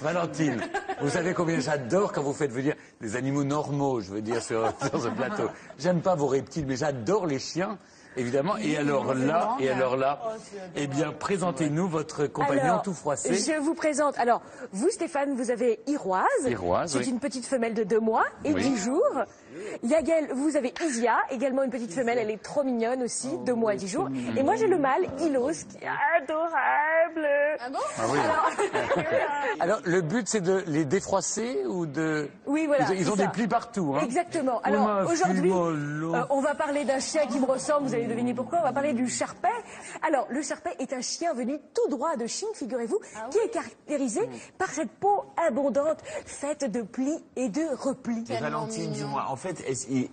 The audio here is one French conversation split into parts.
Valentine, vous savez combien j'adore quand vous faites venir des animaux normaux, je veux dire, sur ce plateau. J'aime pas vos reptiles, mais j'adore les chiens. Évidemment, et alors là, eh bien, présentez-nous votre compagnon tout froissé. Je vous présente. Alors, vous, Stéphane, vous avez Iroise. Iroise, c'est une petite femelle de 2 mois et 10 jours. Yael, vous avez Isia, également une petite femelle, elle est trop mignonne aussi, 2 mois et 10 jours. Et moi, j'ai le mâle, Ilos, qui est adorable. Ah bon? Ah oui. Alors, le but, c'est de les défroisser ou de... Oui, voilà. Ils ont des plis partout. Hein. Exactement. Alors, aujourd'hui, on va parler d'un chien qui me ressemble, vous allez deviner pourquoi, on va parler du Sharpei. Alors, le Sharpei est un chien venu tout droit de Chine, figurez-vous, qui est caractérisé par cette peau abondante, faite de plis et de replis. Valentine, dis-moi, en fait,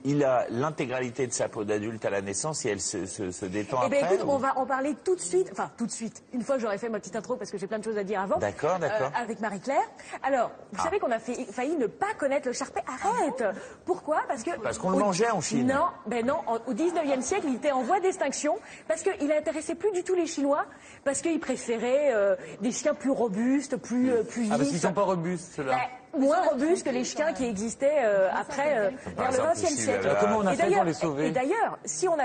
il a l'intégralité de sa peau d'adulte à la naissance et elle se détend après? Eh bien, écoute, on va en parler tout de suite, enfin, tout de suite, une fois que j'aurai fait ma petite intro, parce que j'ai plein de choses à dire avant. D'accord, d'accord. Avec Marie-Claire. Alors, vous savez qu'on a failli ne pas connaître le Sharpei. Arrête! Pourquoi? Parce qu'on le mangeait en Chine. Non, ben non, au 19e siècle, il était en voie d'extinction, parce qu'il intéressait plus du tout les Chinois, parce qu'ils préféraient des chiens plus robustes, plus vifs. Ah, parce qu'ils sont pas robustes, ceux-là. Moins robustes que les chiens qui existaient après, vers le 20e siècle. Alors, comment on a fait pour les sauver? Et d'ailleurs, si on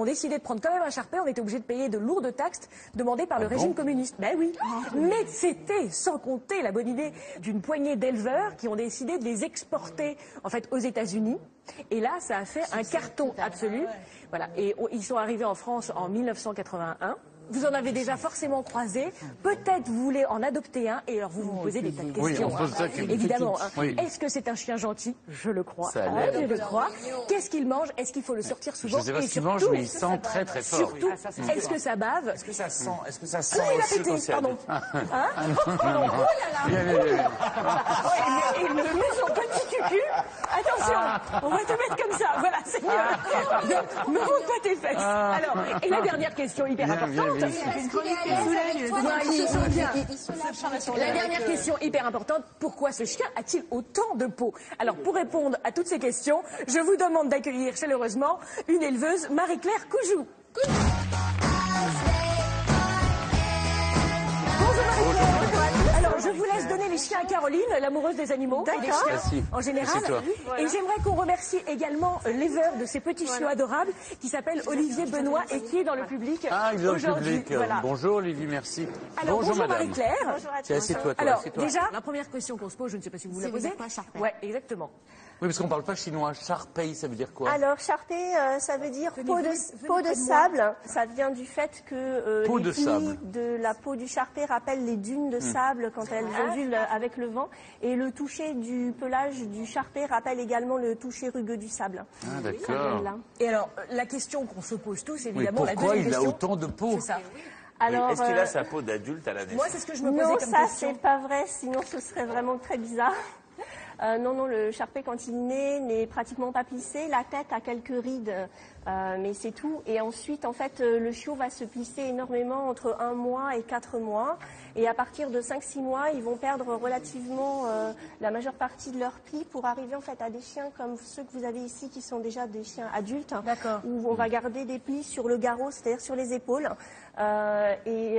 décidait de prendre quand même un Sharpei, on était obligé de payer de lourdes taxes demandées par le régime communiste. Ben oui. Mais c'était sans compter la bonne idée d'une poignée d'éleveurs qui ont décidé de les exporter en fait aux États-Unis. Et là, ça a fait un carton absolu. Voilà. Et ils sont arrivés en France en 1981. Vous en avez déjà forcément croisé. Peut-être vous voulez en adopter un et alors vous vous posez des tas de questions. Oui, on pose ça évidemment. Oui. Est-ce que c'est un chien gentil? Je le crois. Ça a l'air. Je le crois. Qu'est-ce qu'il mange? Est-ce qu'il faut le sortir souvent? Je sais pas ce qu'il mange, mais il sent très très fort. Surtout, est-ce que ça bave? Est-ce que ça sent Il a aussi pété, quand c'est pardon. adulte? Pardon. Oh là là. Et le son petit cucu. Attention, on va te mettre comme ça. Voilà, c'est mieux. Ne monte pas tes fesses. Alors, et la dernière question hyper importante. La dernière question hyper importante, pourquoi ce chien a-t-il autant de peau? Alors, pour répondre à toutes ces questions, je vous demande d'accueillir chaleureusement une éleveuse, Marie-Claire Coujou. Bonjour Marie-Claire. Alors, je vous laisse donner les chiens à Caroline, l'amoureuse des animaux et des chiens Merci. en général. Et j'aimerais qu'on remercie également l'éleveur de ces petits chiots adorables qui s'appelle Olivier Benoît et qui est dans le public Ah, il est dans le aujourd'hui. public. Voilà. Bonjour Olivier, merci. Alors, bonjour madame. Marie-Claire. Bonjour à tous. Tiens, assieds-toi, toi. Alors, assieds-toi. déjà, la première question qu'on se pose, je ne sais pas si vous la posez. Ouais, exactement. Oui, parce qu'on parle pas chinois. Sharpei, ça veut dire quoi? Alors, Sharpei, ça veut dire peau de sable. Ça vient du fait que Peau les de plis sable. de la peau du Sharpei rappellent les dunes de sable quand elles ondulent avec le vent. Et le toucher du pelage du Sharpei rappelle également le toucher rugueux du sable. Ah, d'accord. Voilà. Et alors, la question qu'on se pose tous, Oui, évidemment, la pourquoi deuxième il a question. autant de peau? C'est ça. Alors, Est-ce qu'il a sa peau d'adulte à la naissance? Moi, c'est ce que je me posais non, comme ça question. c'est pas vrai, sinon ce serait vraiment très bizarre. Non, le Sharpei quand il naît n'est pratiquement pas plissé. La tête a quelques rides, mais c'est tout. Et ensuite, en fait, le chiot va se plisser énormément entre 1 mois et 4 mois. Et à partir de 5-6 mois, ils vont perdre relativement la majeure partie de leurs plis pour arriver en fait à des chiens comme ceux que vous avez ici qui sont déjà des chiens adultes. D'accord. Où on va garder des plis sur le garrot, c'est-à-dire sur les épaules. Et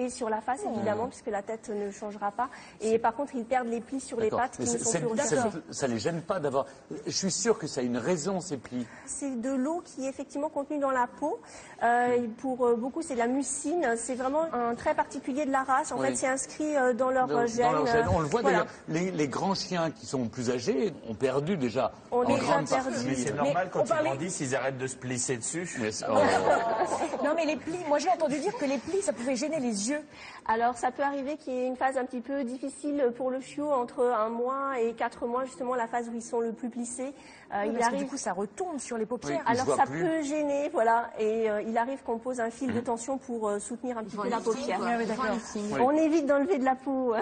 sur la face, évidemment, puisque la tête ne changera pas. Et par contre, ils perdent les plis sur les pattes qui ne sont plus originales. Ça les gêne pas d'avoir... Je suis sûr que ça a une raison, ces plis. C'est de l'eau qui est effectivement contenue dans la peau. Et pour beaucoup, c'est de la mucine. C'est vraiment un trait particulier de la race. En fait, c'est inscrit dans leur gène. Dans leur gène. On le voit Voilà. d'ailleurs. Les grands chiens qui sont plus âgés ont perdu déjà. On en les a grande perdus. partie. Mais c'est normal quand on ils parlait- grandissent, ils arrêtent de se plisser dessus. Non, mais les plis, moi j'ai entendu dire que les plis, ça pouvait gêner les yeux. Alors, ça peut arriver qu'il y ait une phase un petit peu difficile pour le chiot entre 1 mois et 4 mois, justement la phase où ils sont le plus plissés. Il Parce que arrive. du coup, ça retombe sur les paupières. Oui. Alors voit ça plus. peut gêner, voilà, et il arrive qu'on pose un fil de tension pour soutenir un petit peu la paupière. On évite d'enlever de la peau.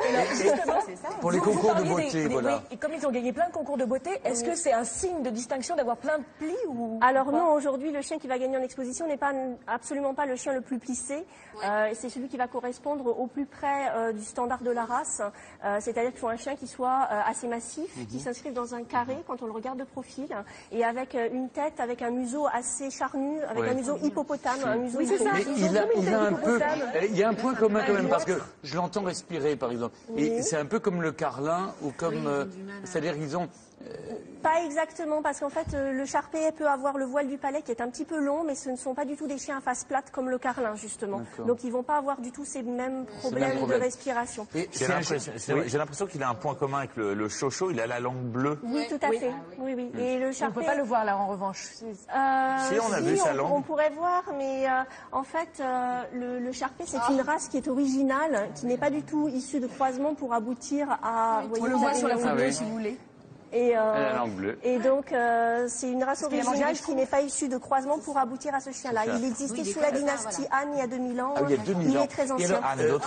Pour les Vous concours de parliez beauté, voilà. oui, et comme ils ont gagné plein de concours de beauté, est-ce que c'est un signe de distinction d'avoir plein de plis ou Alors pas? non, aujourd'hui, le chien qui va gagner en exposition n'est pas absolument pas le chien le plus plissé. C'est celui qui va correspondre au plus près du standard de la race. C'est-à-dire qu'il faut un chien qui soit assez massif, qui s'inscrive dans un carré quand on le regarde de profil, et avec une tête avec avec un museau assez charnu, avec Ouais. un museau hippopotame, un museau Oui, c'est ça. Mais hippopotame. il a un peu, hippopotame. il y a un point commun quand même parce que je l'entends respirer par exemple. Et c'est un peu comme le carlin ou comme, c'est-à-dire qu'ils ont. Pas exactement, parce qu'en fait, le Sharpei peut avoir le voile du palais qui est un petit peu long, mais ce ne sont pas du tout des chiens à face plate comme le carlin, justement. D'accord. Donc, ils vont pas avoir du tout ces mêmes problèmes de problèmes. respiration. Et J'ai l'impression qu'il a un point commun avec le chocho, il a la langue bleue. Oui, tout à fait. Oui, oui. Et le On ne Sharpei... peut pas le voir là en revanche. Si, on a vu sa langue. On pourrait voir, mais en fait, le Sharpei, c'est une race qui est originale, qui n'est pas du tout issue de croisement pour aboutir à... On le voit sur la photo Ah oui. si vous voulez. Et, Elle a la langue bleue. et donc, c'est une race qu'il a mangé originale des qui n'est pas issue de croisement pour aboutir à ce chien-là. C'est ça. Il existait sous la dynastie Han il y a 2000 ans. Ah oui, il y a 2000 il ans. est très Et ancien. alors,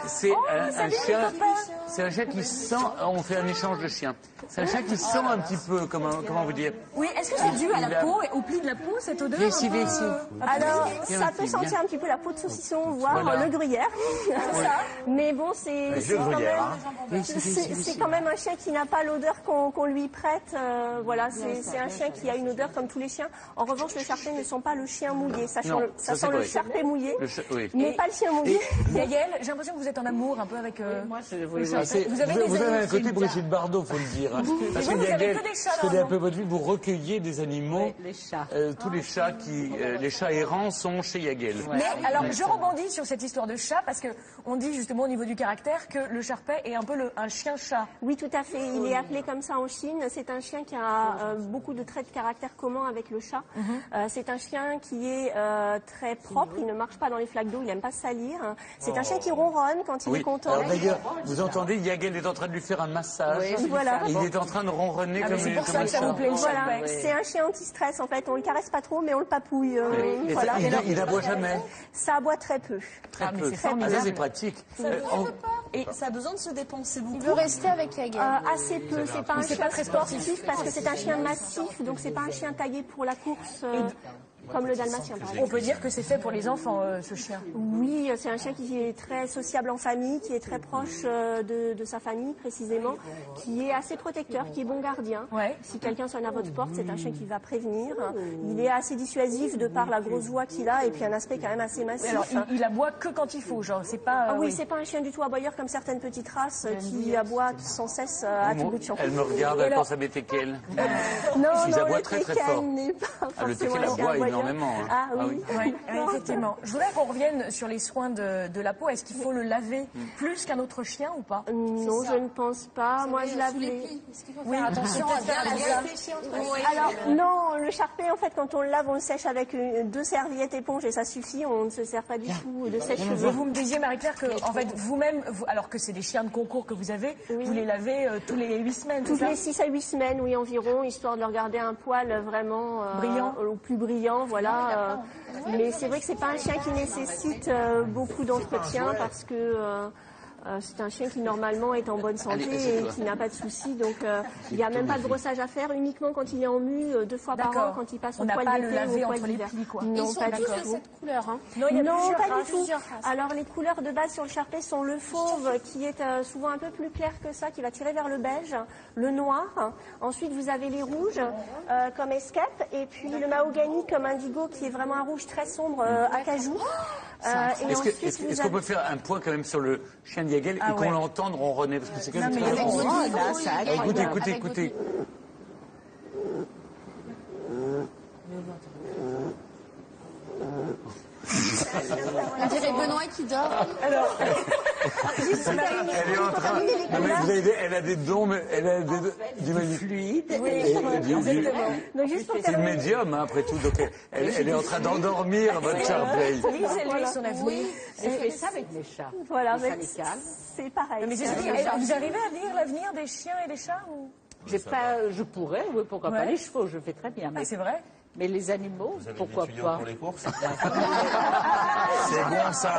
c'est un chien. papa. C'est un chien qui sent. On fait un échange de chiens. C'est un chien qui sent un petit peu. Comment vous dire? Oui, est-ce que c'est dû à Il la a- peau et au pli de la peau, cette odeur Viens ici, un peu, viens ici. Alors, Viens, ça peut viens. sentir un petit peu la peau de saucisson, voire Voilà. le gruyère. Mais bon, c'est Le quand gruyère, même, c'est quand même un chien qui n'a pas l'odeur qu'on lui prête. Voilà, c'est un chien qui a une odeur comme tous les chiens. En revanche, le Sharpei ne sent pas le chien mouillé. Ça Non, sent ça, le c'est vrai. Sharpei mouillé, Oui. mais pas le chien mouillé. Yael, j'ai l'impression que vous êtes en amour un peu avec. Moi, je le voulais Sharpei. Ah, Vous avez des vous avez un amis côté Brigitte Bardot, faut le dire. Hein. Parce vous que avez Yael, que des chats, je connais un normalement. peu votre vie, vous recueillez des animaux. les chats. Tous les chats les chats errants sont chez Yael. Mais alors, je rebondis sur cette histoire de chat parce que on dit justement au niveau du caractère que le Sharpei est un peu un chien-chat. Oui, tout à fait. Il est appelé comme ça en Chine. C'est un chien qui a beaucoup de traits de caractère communs avec le chat. C'est un chien qui est très propre. Il ne marche pas dans les flaques d'eau. Il n'aime pas se salir. C'est un chien qui ronronne quand il est Oui. content. Alors d'ailleurs, vous entendez, Yael est en train de lui faire un massage. Voilà. Et il est en train de ronronner comme c'est pour comme ça un que ça chat. vous plaît le Voilà, Sharpei. c'est un chien anti-stress en fait. On le caresse pas trop, mais on le papouille. Et Voilà. il n'aboie jamais. Ça aboie très peu. Très mais peu. c'est formidable. Ça, c'est pratique. Et ça a besoin de se dépenser beaucoup. Il veut rester avec Yael. Assez peu. C'est pas un chien très sportif parce que c'est un chien massif, donc c'est pas un chien taillé pour la course. Comme le dalmatien, par exemple. On peut dire que c'est fait pour les enfants, ce chien. Oui, c'est un chien qui est très sociable en famille, qui est très proche de sa famille précisément, qui est assez protecteur, qui est bon gardien. Ouais. Si quelqu'un sonne à votre porte, c'est un chien qui va prévenir. Il est assez dissuasif de par la grosse voix qu'il a et puis un aspect quand même assez massif. Alors, il aboie que quand il faut, genre, c'est pas. Ah oui, c'est pas un chien du tout aboyeur comme certaines petites races qui aboient sans cesse à tout bout de champ. Elle me regarde, elle pense à mes teckels. Non, Ils non, aboient le très, très teckel fort. n'est pas Ah, le forcément teckel un chien aboie aboyeur. énormément. Hein. Ah oui. Oui, effectivement. Je voudrais qu'on revienne sur les soins de la peau. Est-ce qu'il faut le laver plus qu'un autre chien ou pas? Non, je ne pense pas. Moi, je lave les... Est-ce qu'il faut faire attention à bien laver? Alors, non, le Sharpei, en fait, quand on le lave, on le sèche avec 2 serviettes éponges et ça suffit. On ne se sert pas du tout de Et sèche-cheveux. vous me disiez, Marie-Claire, que en fait, vous-même, alors que c'est des chiens de concours que vous avez, vous les lavez tous les 8 semaines, c'est Toutes ça? les 6 à 8 semaines, oui, environ, histoire de leur garder un poil vraiment Brillant. au plus brillant, voilà. Mais c'est vrai que c'est pas un chien qui nécessite beaucoup d'entretien parce que c'est un chien qui normalement est en bonne santé Allez, et assieds-toi. qui n'a pas de soucis. Donc il n'y a même pas de brossage à faire, uniquement quand il est en mue 2 fois par an, D'accord. quand il passe au On n'a poil pas à d'été le laver ou au poil entre les d'hiver. plis, quoi. Non, Ils sont pas du tous de tout. cette couleur. Hein. Non, il y a Non, plusieurs pas races. du tout. Alors les couleurs de base sur le Sharpei sont le fauve qui est souvent un peu plus clair que ça, qui va tirer vers le beige, le noir. Ensuite vous avez les rouges comme escape et puis le mahogany comme indigo qui est vraiment un rouge très sombre acajou. Et ensuite Est-ce vous qu'on avez... peut faire un point quand même sur le chien de Yael et qu'on ouais. l'entende ronronner? Parce que c'est quand même Non, très mais ronron. Oh, là, ça Écoutez, agréable. écoutez, écoutez. On dirait Benoît qui dort. Elle est en train. Non, mais vous avez- elle a des dons, mais elle a du fluide. Donc juste pour C'est une terminer, médium, hein, après tout. Donc elle est en train d'endormir votre Sharpei. Lisez-lui son avenir. J'ai fait ça avec mes chats. voilà, Ça mais les calme. c'est pareil. Mais vous arrivez à lire l'avenir des chiens et des chats ou... J'ai pas, je pourrais, oui, pourquoi pas. Ouais. Les chevaux, je fais très bien. Ah, Mais, c'est vrai? mais les animaux, pourquoi pas. les courses C'est bon ça.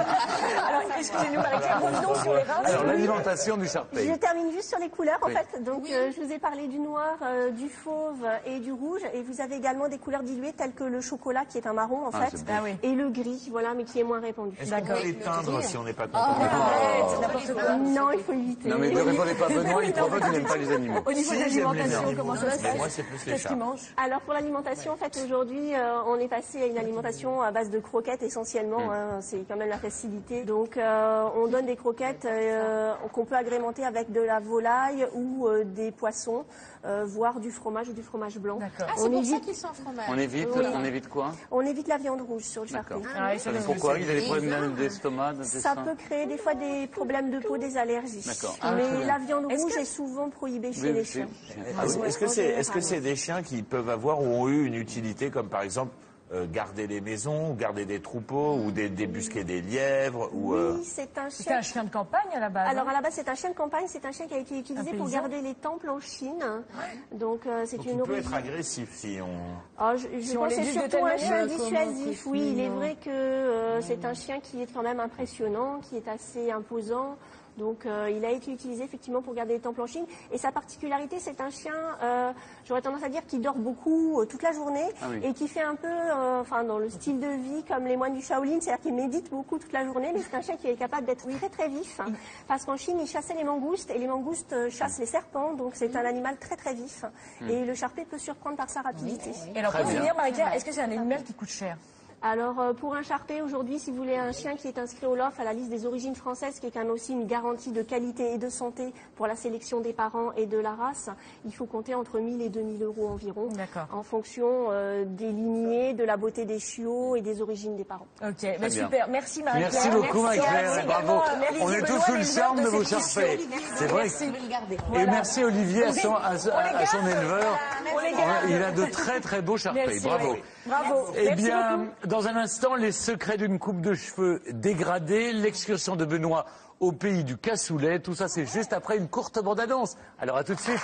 Alors, excusez-nous, Marie-Claire, revenons sur les races. Alors, l'alimentation du Je Sharpei. termine juste sur les couleurs en Oui. fait. Donc je vous ai parlé du noir, du fauve et du rouge. Et vous avez également des couleurs diluées telles que le chocolat qui est un marron en fait. c'est beau. Ah oui. Et le gris, voilà, mais qui est moins répandu. Est-ce qu'on peut l'éteindre si on n'est pas content? Arrête, n'importe quoi. Non, il faut éviter. Non, mais ne répondez pas, Benoît, il provoque qu'il n'aime pas les animaux. Au niveau de Si, j'aime les l'alimentation, animaux. comment ça se Mais passe? moi, c'est plus les Qu'est-ce chats. qu'ils mangent? Alors pour l'alimentation, en fait, aujourd'hui, on est passé à une alimentation à base de croquettes essentiellement. Hein, c'est quand même la facilité. Donc on donne des croquettes qu'on peut agrémenter avec de la volaille ou des poissons, voire du fromage ou du fromage blanc. D'accord. Ah, c'est pour ça qu'ils sont fromage. On évite quoi? On évite la viande rouge sur le Sharpei. D'accord. Ah oui, ça Mais pourquoi? Il a des problèmes d'estomac, Ça d'intestin? peut créer des fois des problèmes de peau, des allergies. D'accord. Ah, très Mais bien. la viande Est-ce rouge que- est souvent prohibée chez Oui, les c'est- chiens. Est-ce que c'est des chiens qui peuvent avoir ou ont eu une utilité, comme par exemple garder les maisons, ou garder des troupeaux, ou débusquer des lièvres, ou Oui, c'est un C'était un chien. chien de campagne à la base. Alors hein. à la base c'est un chien de campagne, c'est un chien qui a été utilisé Un pour paysan. garder les temples en Chine. Donc c'est donc une il peut origine. être agressif si on. Ah, je on pense que c'est l'éduque de surtout telle un chien manière, dissuasif. comment, Oui, il est Christine, vrai que c'est un chien qui est quand même impressionnant, qui est assez imposant. Donc il a été utilisé effectivement pour garder les temples en Chine. Et sa particularité, c'est un chien, j'aurais tendance à dire, qui dort beaucoup toute la journée Ah oui. et qui fait un peu, enfin dans le style de vie comme les moines du Shaolin, c'est-à-dire qu'il médite beaucoup toute la journée. Mais c'est un chien qui est capable d'être très très vif, parce qu'en Chine, ils chassaient les mangoustes et les mangoustes chassent les serpents. Donc c'est un animal très très vif. Et le Sharpei peut surprendre par sa rapidité. Et alors, Très pour bien. finir, Marie-Claire, est-ce que c'est un animal qui coûte cher? Alors pour un Sharpei aujourd'hui, si vous voulez un chien qui est inscrit au LOF à la liste des origines françaises, qui est quand même aussi une garantie de qualité et de santé pour la sélection des parents et de la race, il faut compter entre 1000 et 2000 euros environ, D'accord. en fonction des lignées, de la beauté des chiots et des origines des parents. Ok, bah bien. super. Merci Marie-Claire. Merci beaucoup, Marie-Claire, et bravo. Merci On est tous Benoît, sous le les charme de éleveurs vos cette Sharpei. émission. C'est vrai. Merci. Et Voilà. merci Olivier à son éleveur. On les garde. Il a de très très beaux Sharpei. Merci, Bravo. oui. Bravo. Eh Merci bien, beaucoup. dans un instant, les secrets d'une coupe de cheveux dégradée, l'excursion de Benoît au pays du cassoulet, tout ça c'est juste après une courte bande-annonce. Alors à tout de suite.